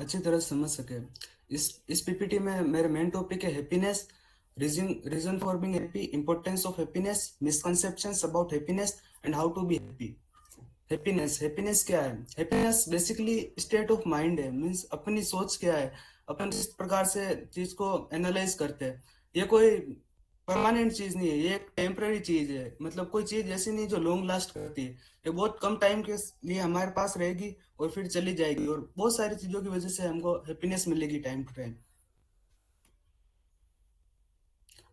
अच्छी तरह से समझ सके। इस पीपीटी में मेरे मेन टॉपिक है happiness, reason reason for being happy, importance of happiness, misconceptions about happiness and how to be happy. Happiness happiness क्या है? Happiness basically state of mind है, मीन्स अपनी सोच क्या है, अपन किस प्रकार से चीज को एनालाइज करते हैं। ये कोई परमानेंट चीज नहीं है, ये एक टेम्पररी चीज है। मतलब कोई चीज ऐसी नहीं जो लॉन्ग लास्ट करती है। ये बहुत कम टाइम के लिए हमारे पास रहेगी और फिर चली जाएगी, और बहुत सारी चीजों की वजह से हमको हैप्पीनेस मिलेगी टाइम टू टाइम।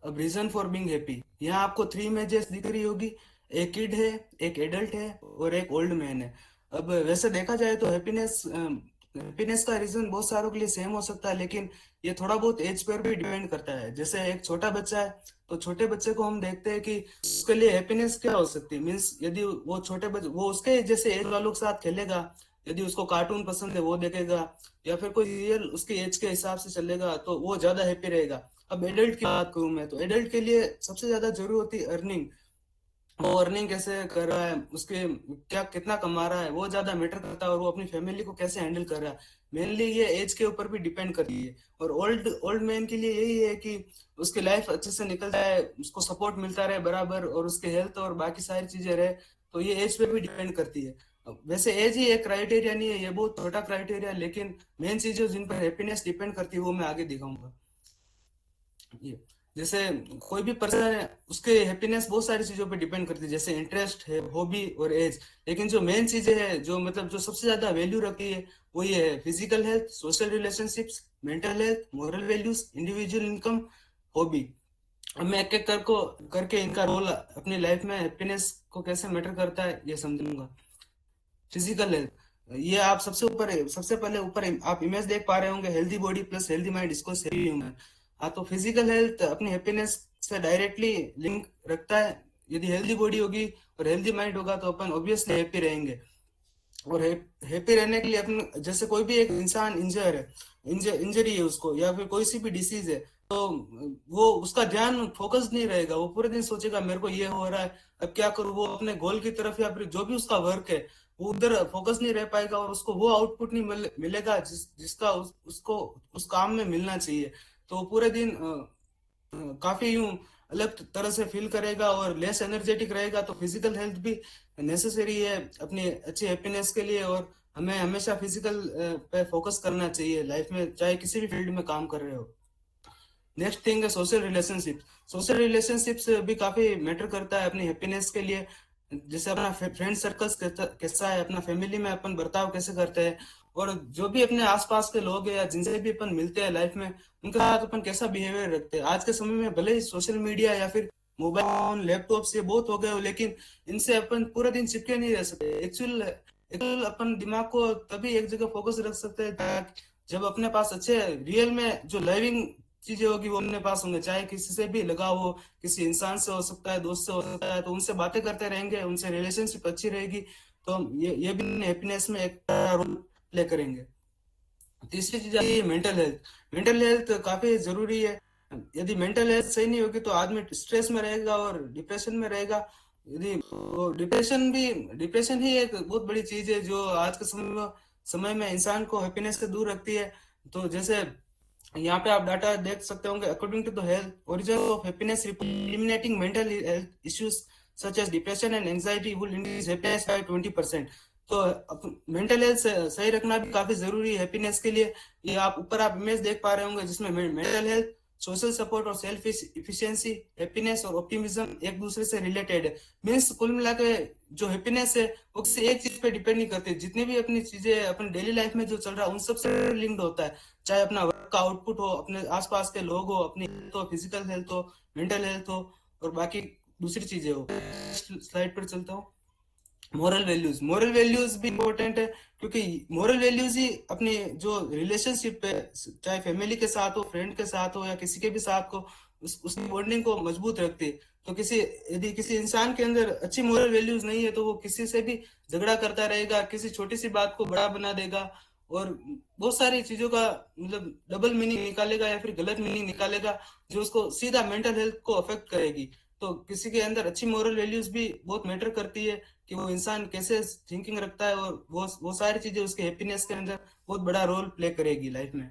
अब रीजन फॉर बीइंग हैप्पी, यहाँ आपको थ्री इमेजेस दिख रही होगी। एक किड है, एक एडल्ट है और एक ओल्ड मैन है। अब वैसे देखा जाए तो हैप्पीनेस का रीजन बहुत सारों के लिए सेम हो सकता है, लेकिन ये थोड़ा बहुत एज पर भी डिपेंड करता है। जैसे एक छोटा बच्चा है, तो छोटे बच्चे को हम देखते हैं कि उसके लिए हैप्पीनेस क्या हो सकती है। मीन्स यदि वो छोटे बच्चे वो उसके जैसे एज वालों के साथ खेलेगा, यदि उसको कार्टून पसंद है वो देखेगा, या फिर कोई सीरियल उसके एज के हिसाब से चलेगा, तो वो ज्यादा हैप्पी रहेगा। अब एडल्ट की बात करूं मैं, तो एडल्ट के लिए सबसे ज्यादा जरूरी होती है अर्निंग। वो अर्निंग कैसे कर रहा है, उसके क्या कितना कमा रहा है, वो ज्यादा मैटर करता है, और वो अपनी फैमिली को कैसे हैंडल कर रहा है। मेनली ये एज के ऊपर भी डिपेंड करती है। और ओल्ड ओल्ड मैन के लिए यही है कि उसकी लाइफ अच्छे से निकल जाए, उसको सपोर्ट मिलता रहे बराबर, और उसके हेल्थ और बाकी सारी चीजें रहे। तो ये एज पे भी डिपेंड करती है। अब वैसे एज ही एक क्राइटेरिया नहीं है, ये बहुत छोटा क्राइटेरिया, लेकिन मेन चीजें जिन पर हैप्पीनेस डिपेंड करती है वो मैं आगे दिखाऊंगा। ये जैसे कोई भी पर्सन है, उसके हैप्पीनेस बहुत सारी चीजों पे डिपेंड करती है, जैसे इंटरेस्ट है, हॉबी और एज। लेकिन जो मेन चीजें हैं, जो मतलब जो सबसे ज्यादा वैल्यू रखती है, वो ये है physical health, social relationships, mental health, moral values, individual income, hobby. अब मैं एक एक करके इनका रोल अपनी लाइफ में हैप्पीनेस को कैसे मैटर करता है ये समझूंगा। फिजिकल हेल्थ, ये आप सबसे पहले ऊपर आप इमेज देख पा रहे होंगे, healthy body plus healthy mind, इसको सही ह्यूमन। हाँ, तो फिजिकल हेल्थ अपनी हैप्पीनेस से डायरेक्टली लिंक रखता है। यदि हेल्दी बॉडी होगी और हेल्दी माइंड होगा तो अपन ऑब्वियसली हैप्पी रहेंगे। और हैप्पी रहने के लिए अपन, जैसे कोई भी एक इंसान इंजर है, इंजरी है उसको, या फिर कोई सी भी डिसीज है, तो वो उसका ध्यान फोकस नहीं रहेगा, वो पूरे दिन सोचेगा मेरे को ये हो रहा है, अब क्या करूँ। वो अपने गोल की तरफ या फिर जो भी उसका वर्क है, वो उधर फोकस नहीं रह पाएगा, और उसको वो आउटपुट नहीं मिलेगा जिसका उसको उस काम में मिलना चाहिए। तो वो पूरे दिन काफी यूं अलग तरह से फील करेगा और लेस एनर्जेटिक रहेगा। तो फिजिकल हेल्थ भी नेसेसरी है अपनी अच्छी हैप्पीनेस के लिए, और हमें हमेशा फिजिकल पे फोकस करना चाहिए लाइफ में, चाहे किसी भी फील्ड में काम कर रहे हो। नेक्स्ट थिंग है सोशल रिलेशनशिप। सोशल रिलेशनशिप्स भी काफी मैटर करता है अपनी हैप्पीनेस के लिए। जैसे अपना फ्रेंड सर्कल्स कैसा है, अपना फैमिली में अपन बर्ताव कैसे करते हैं, और जो भी अपने आसपास के लोग हैं या जिनसे भी अपन मिलते हैं लाइफ में, उनके साथ अपन कैसा बिहेवियर रखते हैं। आज के समय में भले ही सोशल मीडिया या फिर मोबाइल फोन लैपटॉप से बहुत हो गए हो, लेकिन इनसे अपन पूरा दिन चिपके नहीं रह सकते। एक्चुअल अपन दिमाग को तभी एक जगह फोकस रख सकते हैं जब अपने पास अच्छे रियल में जो लाइविंग चीजें होगी वो अपने पास होंगे। चाहे किसी से भी लगाव हो, किसी इंसान से हो सकता है, दोस्त से हो सकता है, तो उनसे बातें करते रहेंगे, उनसे रिलेशनशिप अच्छी रहेगी, तो हम ये भी हैप्पीनेस में एक रोल प्ले करेंगे। तीसरी चीज आती है मेंटल हेल्थ। मेंटल हेल्थ काफी जरूरी है। यदि मेंटल हेल्थ सही नहीं होगी तो आदमी स्ट्रेस में रहेगा और डिप्रेशन में रहेगा। यदि वो डिप्रेशन ही एक बहुत बड़ी चीज है जो आज के समय में इंसान को हैप्पीनेस से दूर रखती है। तो जैसे यहाँ पे आप डाटा देख सकते होंगे, according to the health origin of happiness, eliminating mental health issues such as depression and anxiety will increase happiness by 20%। तो मेंटल हेल्थ सही रखना भी काफी जरूरी है हैप्पीनेस के लिए। ये आप ऊपर आप इमेज देख पा रहे होंगे, जिसमें मेंटल हेल्थ, सोशल सपोर्ट और सेल्फ इफिशिएंसी, हैप्पीनेस और ऑप्टिमिज्म एक दूसरे से रिलेटेड है। मीन्स कुल मिला के जो हैप्पीनेस है वो किसी एक चीज पे डिपेंड नहीं करती। जितनी भी अपनी चीजें अपनी डेली लाइफ में जो चल रहा है उन सबसे लिंक्ड होता है। चाहे अपना वर्क का आउटपुट हो, अपने आसपास के लोग हो, अपनी हेल्थ हो, फिजिकल हेल्थ हो, मेंटल हेल्थ हो, और बाकी दूसरी चीजें हो। स्लाइड पर चलता हूँ। मोरल वैल्यूज भी इंपॉर्टेंट है, क्योंकि मोरल वैल्यूज ही अपनी जो रिलेशनशिप है, चाहे फैमिली के साथ हो, फ्रेंड के साथ हो, या किसी के भी साथ हो, उसकी बॉन्डिंग को मजबूत रखती है। तो यदि किसी इंसान के अंदर अच्छी मोरल वैल्यूज नहीं है, तो वो किसी से भी झगड़ा करता रहेगा, किसी छोटी सी बात को बड़ा बना देगा, और बहुत सारी चीजों का मतलब डबल मीनिंग निकालेगा या फिर गलत मीनिंग निकालेगा, जो उसको सीधा मेंटल हेल्थ को अफेक्ट करेगी। तो किसी के अंदर अच्छी मोरल वैल्यूज भी बहुत मैटर करती है, कि वो इंसान कैसे थिंकिंग रखता है, और वो सारी चीजें उसके हैप्पीनेस के अंदर बहुत बड़ा रोल प्ले करेगी लाइफ में।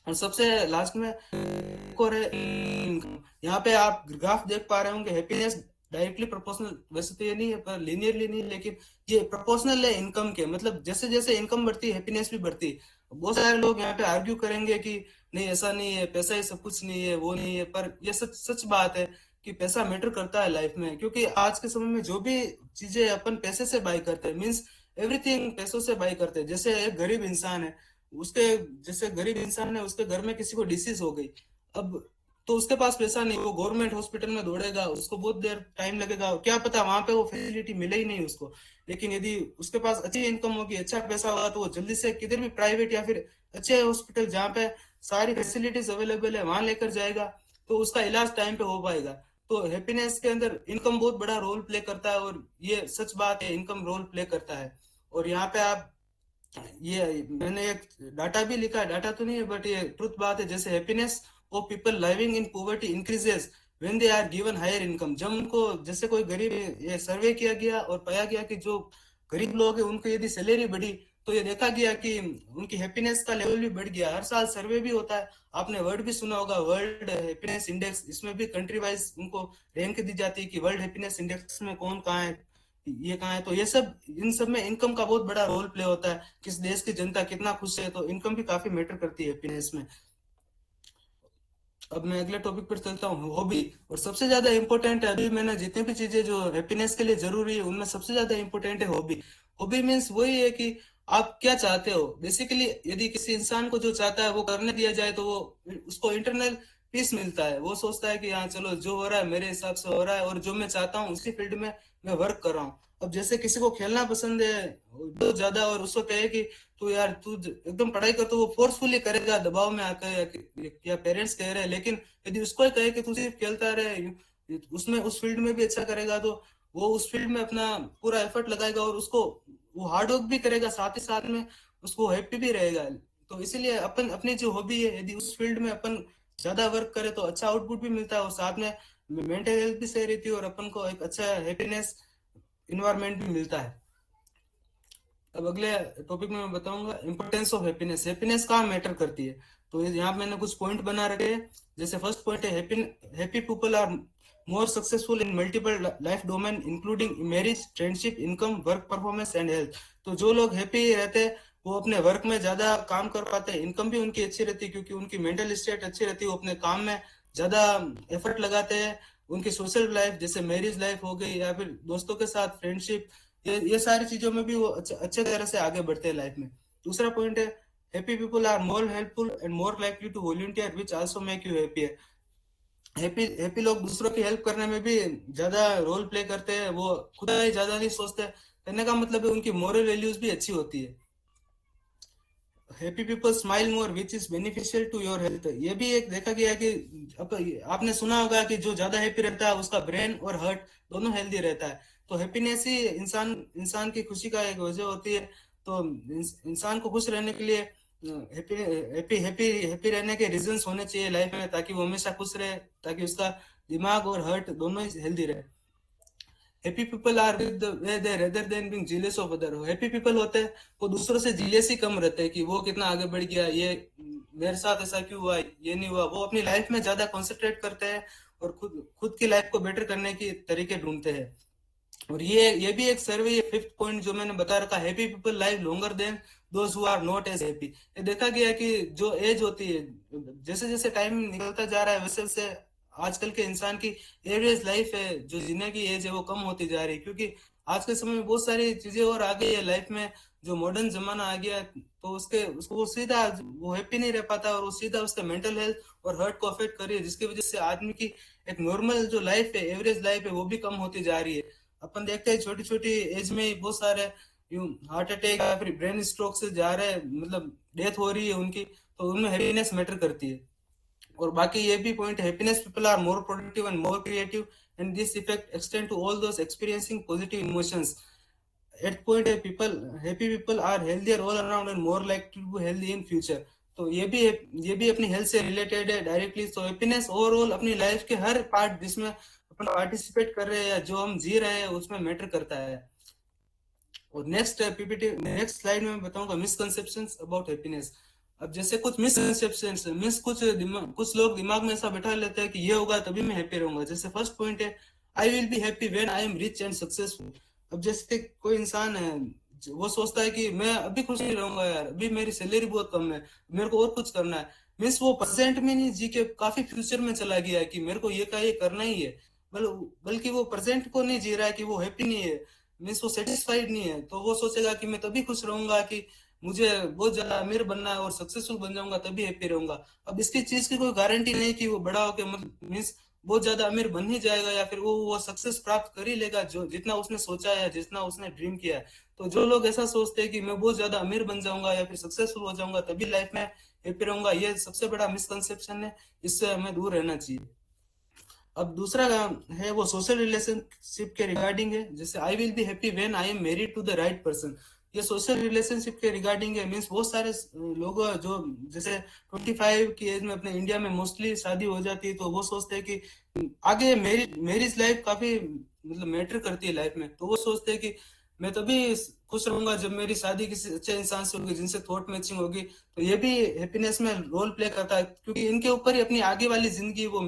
और सबसे लास्ट में एक और है income। यहाँ पे आप ग्राफ देख पा रहे होंगे, हैप्पीनेस डायरेक्टली प्रोपोर्शनल, वैसे तो ये नहीं है पर लीनियरली नहीं है, लेकिन ये प्रोपोर्शनल है इनकम के, मतलब जैसे जैसे इनकम बढ़ती है हैप्पीनेस भी बढ़ती है। बहुत सारे लोग यहाँ पे आर्ग्यू करेंगे कि नहीं ऐसा नहीं है, पैसा ही सब कुछ नहीं है, वो नहीं है, पर ये सच सच बात है कि पैसा मैटर करता है लाइफ में, क्योंकि आज के समय में जो भी चीजें अपन पैसे से बाय करते हैं, मीन्स एवरीथिंग पैसों से बाय करते हैं। जैसे एक गरीब इंसान है, उसके जैसे गरीब इंसान है, उसके घर में किसी को डिसीज हो गई, अब तो उसके पास पैसा नहीं, वो गवर्नमेंट हॉस्पिटल में दौड़ेगा, उसको बहुत देर टाइम लगेगा, क्या पता वहां पे वो फैसिलिटी मिले ही नहीं उसको। लेकिन यदि उसके पास अच्छी इनकम होगी, अच्छा पैसा होगा, तो वो जल्दी से किधर भी प्राइवेट या फिर अच्छे हॉस्पिटल जहाँ पे सारी फैसिलिटीज अवेलेबल है वहां लेकर जाएगा, तो उसका इलाज टाइम पे हो पाएगा। तो हैप्पीनेस के अंदर इनकम बहुत बड़ा रोल प्ले करता है, और ये सच बात है, इनकम रोल प्ले करता है। और यहाँ पे आप, ये मैंने एक डाटा भी लिखा है, डाटा तो नहीं है बट ये ट्रुथ बात है, जैसे happiness of people living in poverty increases when they are given higher income. जब उनको, जैसे कोई गरीब, ये सर्वे किया गया और पाया गया कि जो गरीब लोग हैं उनको यदि सैलरी बढ़ी, तो ये देखा गया कि उनकी हैप्पीनेस का लेवल भी बढ़ गया। हर साल सर्वे भी होता है, आपने वर्ड भी सुना होगा, वर्ल्ड हैप्पीनेस इंडेक्स, इसमें भी कंट्री वाइज उनको रैंक दी जाती है कि वर्ल्ड हैप्पीनेस इंडेक्स में कौन कहाँ है, ये कहाँ है। तो ये सब, इन सब में इनकम का बहुत बड़ा रोल प्ले होता है, किस देश की जनता कितना खुश है, तो इनकम भी काफी मैटर करती है हैप्पीनेस में। अब मैं अगले टॉपिक पर चलता हूँ, हॉबी। और सबसे ज्यादा इंपॉर्टेंट है, अभी मैंने जितनी भी चीजें जो हैप्पीनेस के लिए जरूरी है उनमें सबसे ज्यादा इंपॉर्टेंट है हॉबी। हॉबी मीन्स वही है कि आप क्या चाहते हो बेसिकली। यदि किसी इंसान को जो चाहता है वो करने दिया जाए, तो वो, उसको इंटरनल पीस मिलता है, वो सोचता है कि हाँ चलो जो हो रहा है मेरे हिसाब से हो रहा है, और जो मैं चाहता हूँ उसी फील्ड में मैं वर्क कर रहा हूँ। अब जैसे किसी को खेलना पसंद है बहुत ज्यादा, और उसको कहे कि तू यार तू एकदम पढ़ाई कर, तो वो फोर्सफुली करेगा दबाव में आकर, या पेरेंट्स कह रहे हैं। लेकिन यदि उसको ही कहे कि तू सिर्फ खेलता रहे, उसमें उस फील्ड में भी अच्छा करेगा, तो वो उस फील्ड में अपना पूरा एफर्ट लगाएगा, और उसको वो हार्ड वर्क भी करेगा, साथ ही साथ में उसको हैप्पी भी रहेगा। तो इसीलिए अपन अपनी जो हॉबी है, यदि उस फील्ड में अपन ज्यादा वर्क करे तो अच्छा आउटपुट भी मिलता है, और साथ में मेंटल हेल्थ भी सही रहती है, और अपन को एक अच्छा हैप्पीनेस इन्वायरमेंट भी मिलता है। अब अगले टॉपिक में मैं बताऊंगा इंपॉर्टेंस ऑफ हैप्पीनेस, हैप्पीनेस कहाँ मैटर करती है। तो यहाँ पे मैंने कुछ पॉइंट बना रखे हैं। जैसे फर्स्ट पॉइंट है, happy happy people are more successful in multiple life domain including marriage, friendship, income, work performance and health. तो जो लोग हैप्पी रहते हैं वो अपने वर्क में ज्यादा काम कर पाते हैं, इनकम भी उनकी अच्छी रहती है क्योंकि उनकी मेंटल स्टेट अच्छी रहती है, वो अपने काम में ज्यादा एफर्ट लगाते हैं। उनकी सोशल लाइफ जैसे मैरिज लाइफ हो गई, या फिर दोस्तों के साथ फ्रेंडशिप, ये सारी चीजों में भी वो अच्छे तरह से आगे बढ़ते हैं लाइफ में। दूसरा पॉइंट है, happy people are more helpful and more likely to volunteer which also make you happy. Happy happy लोग दूसरों की हेल्प करने में भी ज्यादा रोल प्ले करते हैं, वो खुद ही ज्यादा नहीं सोचते। कहने का मतलब है उनकी मोरल वैल्यूज भी अच्छी होती है। Happy people smile more which is beneficial to your health. ये भी एक देखा गया है कि आपने सुना होगा कि जो ज्यादा हैप्पी रहता है उसका ब्रेन और हार्ट दोनों हेल्दी रहता है। तो हैप्पीनेस ही इंसान इंसान की खुशी का एक वजह होती है। तो इंसान को खुश रहने के लिए हैप्पी हैप्पी हैप्पी हैप्पी रहने के रीजंस होने चाहिए लाइफ में, ताकि वो हमेशा खुश रहे, ताकि उसका दिमाग और हार्ट दोनों ही हेल्दी रहे। Happy people are with way they rather than being jealous of other. Happy people होते हैं वो दूसरों से जीलियस ही कम रहते हैं कि वो कितना आगे बढ़ गया, ये मेरे साथ ऐसा क्यों हुआ, ये नहीं हुआ। वो अपनी लाइफ में ज्यादा कॉन्सेंट्रेट करते हैं, और खुद खुद की लाइफ को बेटर करने के तरीके ढूंढते हैं। और ये भी एक सर्वे, ये फिफ्थ पॉइंट जो मैंने बता रखा, happy people live longer than those who are not as happy. ये देखा गया है कि जो एज होती है, जैसे जैसे टाइम निकलता जा रहा है वैसे वैसे आजकल के इंसान की एवरेज लाइफ है, जो जीने की एज है वो कम होती जा रही है, क्योंकि आज के समय में बहुत सारी चीजें और आ गई है लाइफ में, जो मॉडर्न जमाना आ गया है, तो उसके उसको वो सीधा वो हैप्पी नहीं रह पाता, और वो सीधा उसके मेंटल हेल्थ और हर्ट को अफेक्ट कर रही है, जिसकी वजह से आदमी की एक नॉर्मल जो लाइफ है, एवरेज लाइफ है, वो भी कम होती जा रही है। अपन देखते हैं छोटी छोटी एज में ही बहुत सारे यूं हार्ट अटैक या फिर ब्रेन स्ट्रोक से जा रहे हैं, मतलब डेथ हो रही है उनकी। तो उनमें हैप्पीनेस मैटर करती है। और बाकी ये भी point, happiness people are more productive and more creative and this effect extend to all those experiencing positive emotions. Eight point है, people happy people are healthier all around and more like to be healthy in future. तो ये भी अपनी health से related है directly. तो happiness overall अपनी life के हर पार्ट जिसमें अपन पार्टिसिपेट कर रहे हैं या जो हम जी रहे हैं उसमें मैटर करता है। और नेक्स्ट पीपीटी नेक्स्ट स्लाइड में मैं बताऊंगा मिसकंसेप्शंस अबाउट हैप्पीनेस। अब जैसे कुछ मिसकंसेप्शंस मीन्स कुछ लोग दिमाग में ऐसा बैठा लेते हैं कि ये होगा तभी मैं हैप्पी रहूंगा। जैसे फर्स्ट पॉइंट है, आई will be happy when I am rich and successful. अब जैसे कोई इंसान है, वो सोचता है कि मैं अभी खुश नहीं रहूंगा यार, अभी मेरी सैलरी बहुत कम है, मेरे को और कुछ करना है। मीन्स वो प्रेजेंट में नहीं जी के काफी फ्यूचर में चला गया है कि मेरे को ये का ये करना ही है। बल बल्कि वो प्रेजेंट को नहीं जी रहा है कि वो हैप्पी नहीं है, मीन्स वो सेटिस्फाइड नहीं है। तो वो सोचेगा कि मैं तभी खुश रहूंगा कि मुझे बहुत ज्यादा अमीर बनना है और सक्सेसफुल बन जाऊंगा तभी हैप्पी रहूंगा। अब इसकी चीज की कोई गारंटी नहीं कि वो बड़ा होकर मीन्स बहुत ज्यादा अमीर बन ही जाएगा या फिर वो सक्सेस प्राप्त कर ही लेगा जो जितना उसने सोचा है, जितना उसने ड्रीम किया है। तो जो लोग ऐसा सोचते हैं कि मैं बहुत ज्यादा अमीर बन जाऊंगा या फिर सक्सेसफुल हो जाऊंगा तभी लाइफ में हैप्पी रहूंगा, ये सबसे बड़ा मिसकंसेप्शन है, इससे हमें दूर रहना चाहिए। अब दूसरा है वो सोशल रिलेशनशिप के रिगार्डिंग है। जैसे I will be happy when I am married to the right person. ये सोशल रिलेशनशिप के रिगार्डिंग है। मीन्स बहुत सारे लोग जो जैसे 25 की एज में अपने इंडिया में मोस्टली शादी हो जाती है, तो वो सोचते हैं कि आगे मैरिज लाइफ काफी मतलब मैटर करती है लाइफ में। तो वो सोचते हैं कि मैं तभी खुश रहूंगा जब मेरी शादी किसी अच्छे इंसान से होगी जिनसे थॉट मैचिंग होगी। तो ये भी हैप्पीनेस में रोल प्ले करता है, क्योंकि इनके ऊपर ही अपनी आगे वाली जिंदगी वो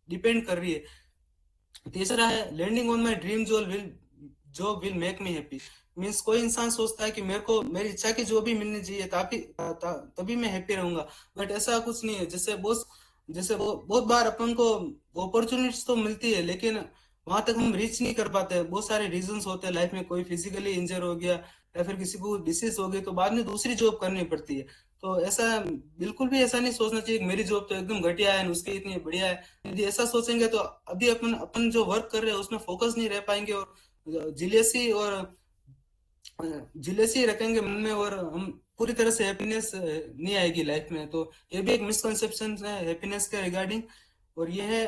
डिपेंड कर रही है। तीसरा है लैंडिंग ऑन माई ड्रीम जो will make me happy. Means कोई इंसान सोचता है कि मेरे को मेरी इच्छा की जो भी मिलनी चाहिए तभी मैं हैप्पी रहूंगा। बट ऐसा कुछ नहीं है। जैसे वो बहुत बार अपन को अपॉर्चुनिटीज तो मिलती है, लेकिन वहां तक हम रीच नहीं कर पाते। बहुत सारे रीजंस होते हैं लाइफ में, कोई फिजिकली इंजर हो गया या फिर किसी को डिसीज हो गई तो बाद में दूसरी जॉब करनी पड़ती है। तो ऐसा बिल्कुल भी ऐसा नहीं सोचना चाहिए कि मेरी जॉब तो एकदम घटिया है उसकी इतनी बढ़िया है। यदि ऐसा सोचेंगे तो अभी अपन अपन जो वर्क कर रहे हैं उसमें फोकस नहीं रह पाएंगे और जिलेसी और जिलेसी रखेंगे मन में, और हम पूरी तरह से हैप्पीनेस नहीं आएगी लाइफ में। तो ये भी एक मिसकंसेप्शन है हैप्पीनेस के रिगार्डिंग। और ये है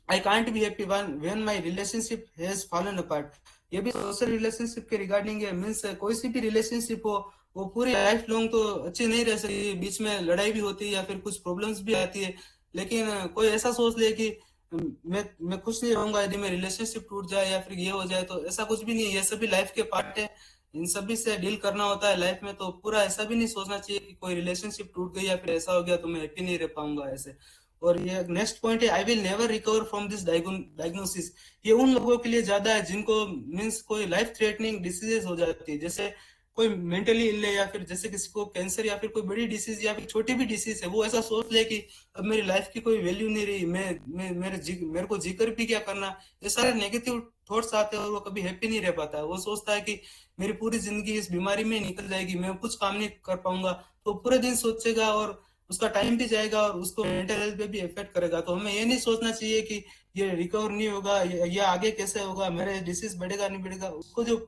I can't be happy when my relationship has fallen apart. ये भी सोशल रिलेशनशिप के रिगार्डिंग है। मीन्स कोई सी भी रिलेशनशिप हो वो पूरी लाइफ लॉन्ग तो अच्छी नहीं रह सकती, बीच में लड़ाई भी होती है या फिर कुछ प्रॉब्लम्स भी आती है। लेकिन कोई ऐसा सोच ले कि मैं खुश नहीं रहूंगा यदि मेरी रिलेशनशिप टूट जाए या फिर ये हो जाए, तो ऐसा कुछ भी नहीं है। ये सभी लाइफ के पार्ट है, इन सभी से डील करना होता है लाइफ में। तो पूरा ऐसा भी नहीं सोचना चाहिए कि कोई रिलेशनशिप टूट गई या फिर ऐसा हो गया तो मैं हैप्पी नहीं रह पाऊंगा ऐसे। और ये नेक्स्ट पॉइंट है, I will never recover from this diagnosis. ये उन लोगों के लिए ज्यादा है जिनको मीन्स कोई लाइफ थ्रेटनिंग डिसीजेस हो जाती है, जैसे कोई मेंटली इल है या फिर जैसे किसी को कैंसर या फिर कोई बड़ी डिसीज या फिर छोटी भी डिसीज है। वो ऐसा सोच ले कि अब मेरी लाइफ की कोई वैल्यू नहीं रही, मेरे को जीकर भी क्या करना। ये सारे नेगेटिव थॉट्स आते हैं और वो कभी हैप्पी नहीं रह पाता है। वो सोचता है कि मेरी पूरी जिंदगी इस बीमारी में निकल जाएगी, मैं कुछ काम नहीं कर पाऊंगा। तो पूरे दिन सोचेगा और उसका टाइम भी जाएगा और उसको मेंटल हेल्थ पे भी इफेक्ट करेगा। तो हमें ये नहीं सोचना चाहिए कि ये रिकवर नहीं होगा, ये आगे कैसे होगा, मेरे डिसीज बढ़ेगा नहीं बढ़ेगा। उसको जो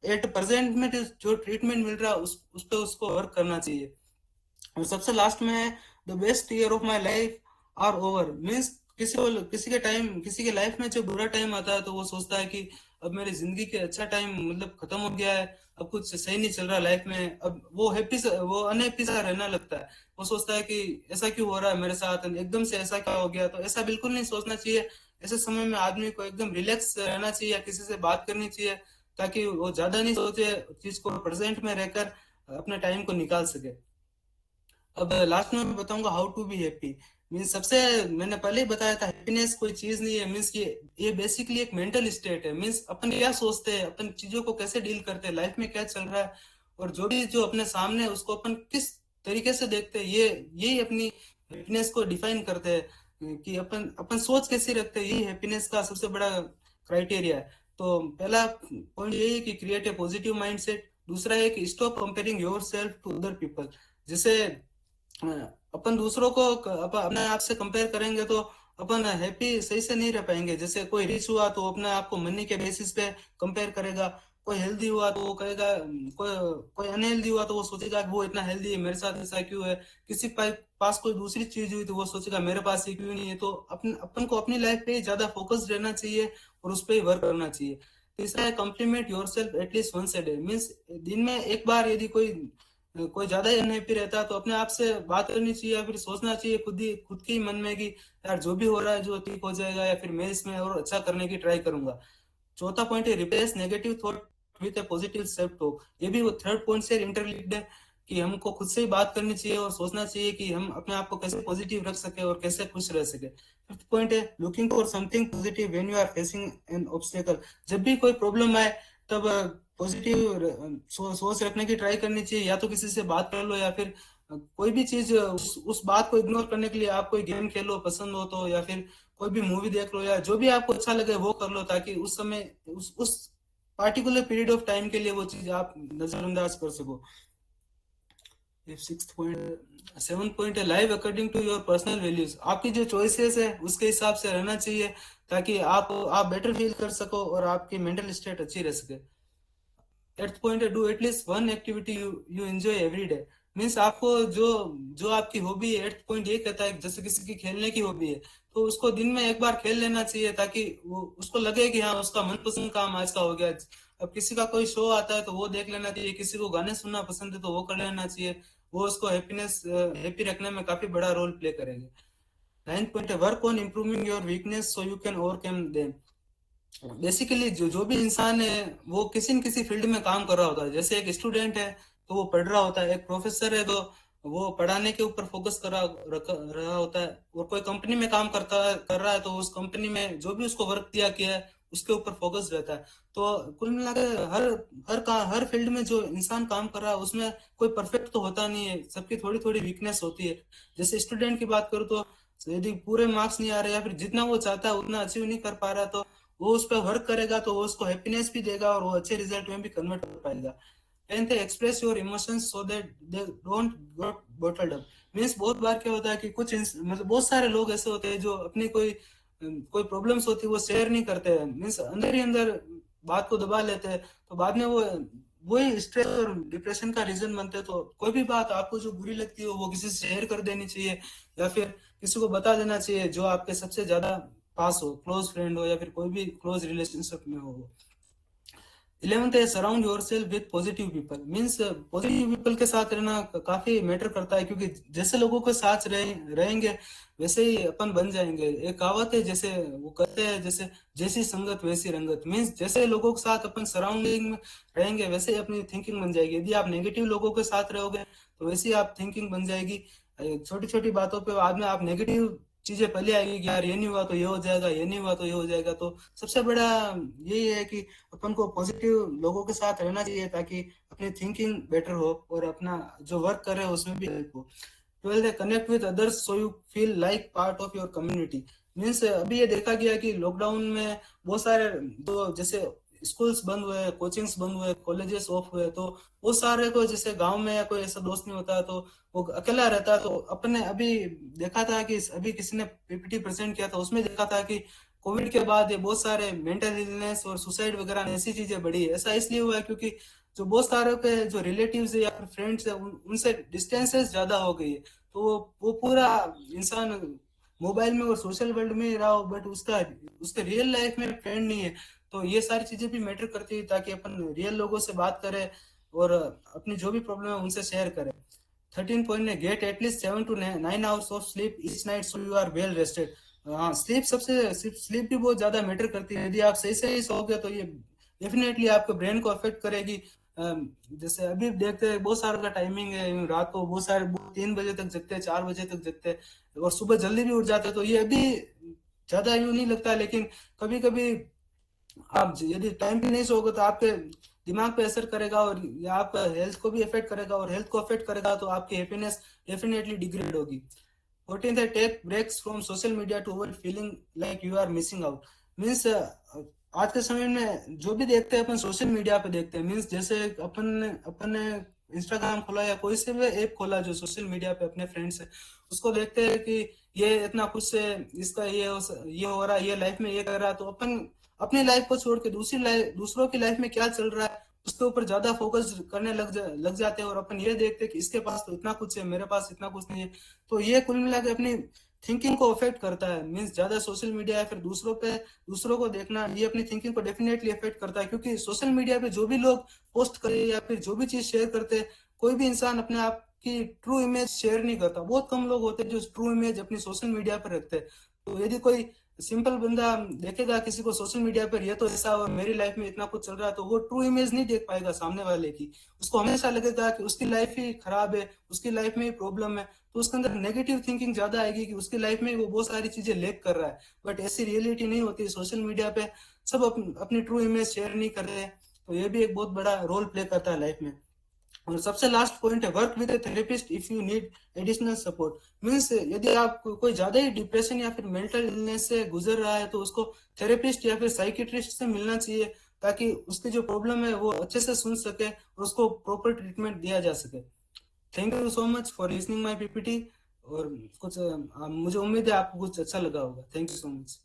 एट प्रेजेंट में जो ट्रीटमेंट मिल रहा है उस पे उसको वर्क करना चाहिए। और सबसे लास्ट में है the best year of my life are over. Means किसी के लाइफ में जो बुरा टाइम आता है तो वो सोचता है कि अब मेरी जिंदगी के अच्छा टाइम मतलब खत्म हो गया है, अब कुछ सही नहीं चल रहा लाइफ में। अब वो अनहैप्पी सा रहना लगता है। वो सोचता है कि ऐसा क्यों हो रहा है मेरे साथ, एकदम से ऐसा क्या हो गया। तो ऐसा बिल्कुल नहीं सोचना चाहिए। ऐसे समय में आदमी को एकदम रिलैक्स रहना चाहिए या किसी से बात करनी चाहिए, ताकि वो ज्यादा नहीं सोचे, चीज को प्रेजेंट में रहकर अपने टाइम को निकाल सके। अब लास्ट में मैं बताऊंगा how to be happy. Means सबसे मैंने पहले ही बताया था हैप्पीनेस कोई चीज नहीं है। मीन्स ये बेसिकली एक मेंटल स्टेट है। मीन्स अपन क्या सोचते हैं, अपन चीजों को कैसे डील करते हैं, लाइफ में क्या चल रहा है और जो अपने सामने है उसको अपन किस तरीके से देखते हैं, ये यही अपनी हैप्पीनेस को डिफाइन करते हैं कि अपन अपन सोच कैसी रखते हैं। यही हैप्पीनेस का सबसे बड़ा क्राइटेरिया है। तो पहला पॉइंट यही है कि क्रिएट ए पॉजिटिव माइंडसेट। दूसरा है कि stop comparing yourself to other people. जैसे अपन दूसरों को अपने आप से कंपेयर करेंगे तो अपन हैप्पी सही से नहीं रह पाएंगे। जैसे कोई रिच हुआ तो अपने आप को मनी के बेसिस पे कंपेयर करेगा, कोई हेल्दी हुआ तो वो कहेगा, कोई कोई अनहेल्दी हुआ तो वो सोचेगा कि वो इतना हेल्दी है मेरे साथ ऐसा क्यों है। पास कोई दूसरी चीज हुई तो वो सोचेगा मेरे पास ये क्यों नहीं है। तो अपन को अपनी लाइफ पे ज्यादा फोकस रहना चाहिए और उस पर ही वर्क करना चाहिए। तीसरा है compliment yourself at least once a day. Means दिन में एक बार यदि कोई कोई ज्यादा ही अनहैप्पी रहता है तो अपने आप से बात करनी चाहिए या फिर सोचना चाहिए खुद के ही मन में कि यार जो भी हो रहा है जो ठीक हो जाएगा या फिर मैं इसमें और अच्छा करने की ट्राई करूंगा। चौथा पॉइंट है replace negative thought with A positive self talk. ये भी वो थर्ड पॉइंट से इंटरलिंक्ड है कि हमको खुद से ही बात करनी चाहिए और सोचना चाहिए कि हम अपने आप को कैसे पॉजिटिव रख सके और कैसे खुश रह सके। फिफ्थ पॉइंट है looking for something positive when you are facing an obstacle. जब भी कोई प्रॉब्लम आए तब पॉजिटिव सोच रखने की ट्राई करनी चाहिए, या तो किसी से बात कर लो या फिर कोई भी चीज उस बात को इग्नोर करने के लिए आप कोई गेम खेलो पसंद हो तो, या फिर कोई भी मूवी देख लो, या जो भी आपको अच्छा लगे वो कर लो, ताकि उस समय उस पार्टिकुलर पीरियड ऑफ टाइम के लिए वो चीज आप नजरअंदाज कर सको। सिक्स पॉइंट सेवन पॉइंट है live according to your personal values. आपकी जो चॉइसेस है उसके हिसाब से रहना चाहिए, ताकि आप बेटर फील कर सको और आपकी मेंटल स्टेट अच्छी रह सके। एट्थ पॉइंट है do at least one activity you you enjoy every day. Means आपको जो जो आपकी हॉबी है, एट्थ पॉइंट ये कहता है जैसे किसी की खेलने की हॉबी है तो उसको दिन में एक बार खेल लेना चाहिए, ताकि वो उसको लगे कि हाँ उसका मनपसंद काम आज का हो गया। अब किसी का कोई शो आता है तो वो देख लेना चाहिए, किसी को गाने सुनना पसंद है तो वो कर लेना चाहिए। वो उसको हैप्पी रखने में काफी बड़ा रोल प्ले करेंगे। नाइन्थ पॉइंट है work on improving your weakness so you can overcome them. Basically जो जो भी इंसान है वो किसी न किसी फील्ड में काम कर रहा होता है। जैसे एक स्टूडेंट है तो वो पढ़ रहा होता है, एक प्रोफेसर है तो वो पढ़ाने के ऊपर फोकस रहा होता है, और कोई कंपनी में काम कर रहा है तो उस कंपनी में जो भी उसको वर्क दिया गया है उसके ऊपर फोकस रहता है। तो कुल मिलाकर हर फील्ड में जो इंसान काम कर रहा है उसमें कोई परफेक्ट तो होता नहीं है, सबकी थोड़ी थोड़ी वीकनेस होती है। जैसे स्टूडेंट की बात करूँ तो यदि पूरे मार्क्स नहीं आ रहे या फिर जितना वो चाहता है उतना अचीव नहीं कर पा रहा तो वो उस पर वर्क करेगा तो वो उसको हैप्पीनेस भी देगा और वो अच्छे रिजल्ट में भी कन्वर्ट कर पाएगा। टेंथ है express your emotions so that they don't get bottled up. Means बहुत बार क्या होता है कि मतलब बहुत सारे लोग ऐसे होते हैं जो अपनी कोई प्रॉब्लम्स होती है वो शेयर नहीं करते हैं, मीन्स अंदर ही अंदर बात को दबा लेते हैं, तो बाद में वो वही स्ट्रेस और डिप्रेशन का रीजन बनते हैं। तो कोई भी बात आपको जो बुरी लगती है वो किसी से शेयर कर देनी चाहिए, या फिर किसी को बता देना चाहिए जो आपके सबसे ज्यादा पास हो, क्लोज फ्रेंड हो या फिर कोई भी क्लोज रिलेशनशिप में हो। 11th है surround your self with positive people. Means positive people के साथ रहना काफी मैटर करता है, क्योंकि जैसे लोगों के साथ रहेंगे वैसे ही अपन बन जाएंगे। एक कहावत है जैसे वो कहते हैं जैसे जैसी संगत वैसी रंगत। मीन्स जैसे लोगों के साथ अपन सराउंडिंग में रहेंगे वैसे ही अपनी थिंकिंग बन जाएगी। यदि आप नेगेटिव लोगों के साथ रहोगे तो वैसे ही आप थिंकिंग बन जाएगी। छोटी छोटी बातों पे बाद में आप नेगेटिव चीजें पहले आएगी कि यार ये नहीं हुआ तो ये हो जाएगा, ये नहीं हुआ तो ये हो जाएगा। तो सबसे बड़ा यही है कि अपन को पॉजिटिव लोगों के साथ रहना चाहिए, ताकि अपनी थिंकिंग बेटर हो और अपना जो वर्क कर रहे हो उसमें भी हेल्प हो। 12 है connect with others so you feel like part of your community. Means अभी ये देखा गया कि लॉकडाउन में बहुत सारे तो जैसे स्कूल्स बंद हुए, कोचिंग्स बंद हुए, कॉलेजेस ऑफ हुए, तो वो सारे को जैसे गांव में या कोई ऐसा दोस्त नहीं होता तो वो अकेला रहता है। तो अपने अभी देखा था कि अभी किसी ने पीपीटी प्रेजेंट किया था, उसमें देखा था कि कोविड के बाद ये बहुत सारे मेंटल इलनेस और सुसाइड वगैरह ऐसी चीजें बढ़ी है। ऐसा इसलिए हुआ है क्योंकि जो बहुत सारे के जो रिलेटिव्स है या फिर फ्रेंड्स है उनसे डिस्टेंसेस ज्यादा हो गई है। तो वो पूरा इंसान मोबाइल में और सोशल वर्ल्ड में ही रहा हो, बट उसके रियल लाइफ में फ्रेंड नहीं है। तो ये सारी चीजें भी मैटर करती है, ताकि अपन रियल लोगों से बात करें और अपनी जो भी प्रॉब्लम है उनसे शेयर करें। 13 पॉइंट है get at least 7 to 9 hours of sleep each night so you are well rested. हाँ स्लीप भी बहुत ज्यादा मैटर करती है। यदि आप सही से ही सोओगे तो ये डेफिनेटली आपके ब्रेन को अफेक्ट करेगी। जैसे अभी देखते हैं बहुत सारा का टाइमिंग है, रात को बहुत सारे 3 बजे तक जगते हैं, 4 बजे तक जगते हैं और सुबह जल्दी भी उठ जाते हैं। तो ये अभी ज्यादा यूं नहीं लगता, लेकिन कभी कभी आप यदि टाइम पे नहीं सोओगे तो आपके दिमाग पे असर करेगा और ये आपका हेल्थ को भी अफेक्ट करेगा, और हेल्थ को अफेक्ट करेगा तो आपकी हैप्पीनेस डेफिनेटली डिग्रेड होगी। 14th है take breaks from social media to avoid feeling like you are missing out. Means आज के समय में जो भी देखते हैं अपन सोशल मीडिया पे देखते हैं। मीन्स जैसे अपन ने इंस्टाग्राम खोला या कोई से भी ऐप खोला जो सोशल मीडिया पे अपने फ्रेंड्स है, उसको देखते हैं कि ये इतना खुश है, इसका ये हो रहा है, ये लाइफ में ये कर रहा है। तो अपन अपनी लाइफ को छोड़ के दूसरों की लाइफ में क्या चल रहा है उसके ऊपर ज्यादा फोकस करने लग जाते हैं, और अपन ये देखते हैं कि इसके पास तो इतना कुछ है, मेरे पास इतना कुछ नहीं है। तो ये कुल मिला के अपनी थिंकिंग को अफेक्ट करता है। मीन्स ज्यादा सोशल मीडिया या फिर दूसरों को देखना ये अपनी थिंकिंग को डेफिनेटली अफेक्ट करता है, क्योंकि सोशल मीडिया पे जो भी लोग पोस्ट करे या फिर जो भी चीज शेयर करते हैं, कोई भी इंसान अपने आप की ट्रू इमेज शेयर नहीं करता। बहुत कम लोग होते हैं जो ट्रू इमेज अपनी सोशल मीडिया पर रखते हैं। तो यदि कोई सिंपल बंदा देखेगा किसी को सोशल मीडिया पर, ये तो ऐसा और मेरी लाइफ में इतना कुछ चल रहा है, तो वो ट्रू इमेज नहीं देख पाएगा सामने वाले की। उसको हमेशा लगेगा कि उसकी लाइफ ही खराब है, उसकी लाइफ में ही प्रॉब्लम है, तो उसके अंदर नेगेटिव थिंकिंग ज्यादा आएगी कि उसकी लाइफ में वो बहुत सारी चीजें लैक कर रहा है। बट ऐसी रियलिटी नहीं होती। सोशल मीडिया पे सब अपनी ट्रू इमेज शेयर नहीं कर रहे हैं, तो ये भी एक बहुत बड़ा रोल प्ले करता है लाइफ में। और सबसे लास्ट पॉइंट है, work with a therapist if you need additional support. Means यदि आप कोई ज्यादा ही डिप्रेशन या फिर मेंटल इलनेस से गुजर रहा है, तो उसको थेरेपिस्ट या फिर साइकियाट्रिस्ट से मिलना चाहिए, ताकि उसकी जो प्रॉब्लम है वो अच्छे से सुन सके और उसको प्रॉपर ट्रीटमेंट दिया जा सके। Thank you so much for listening my PPT. और कुछ मुझे उम्मीद है आपको कुछ अच्छा लगा होगा। Thank you so much.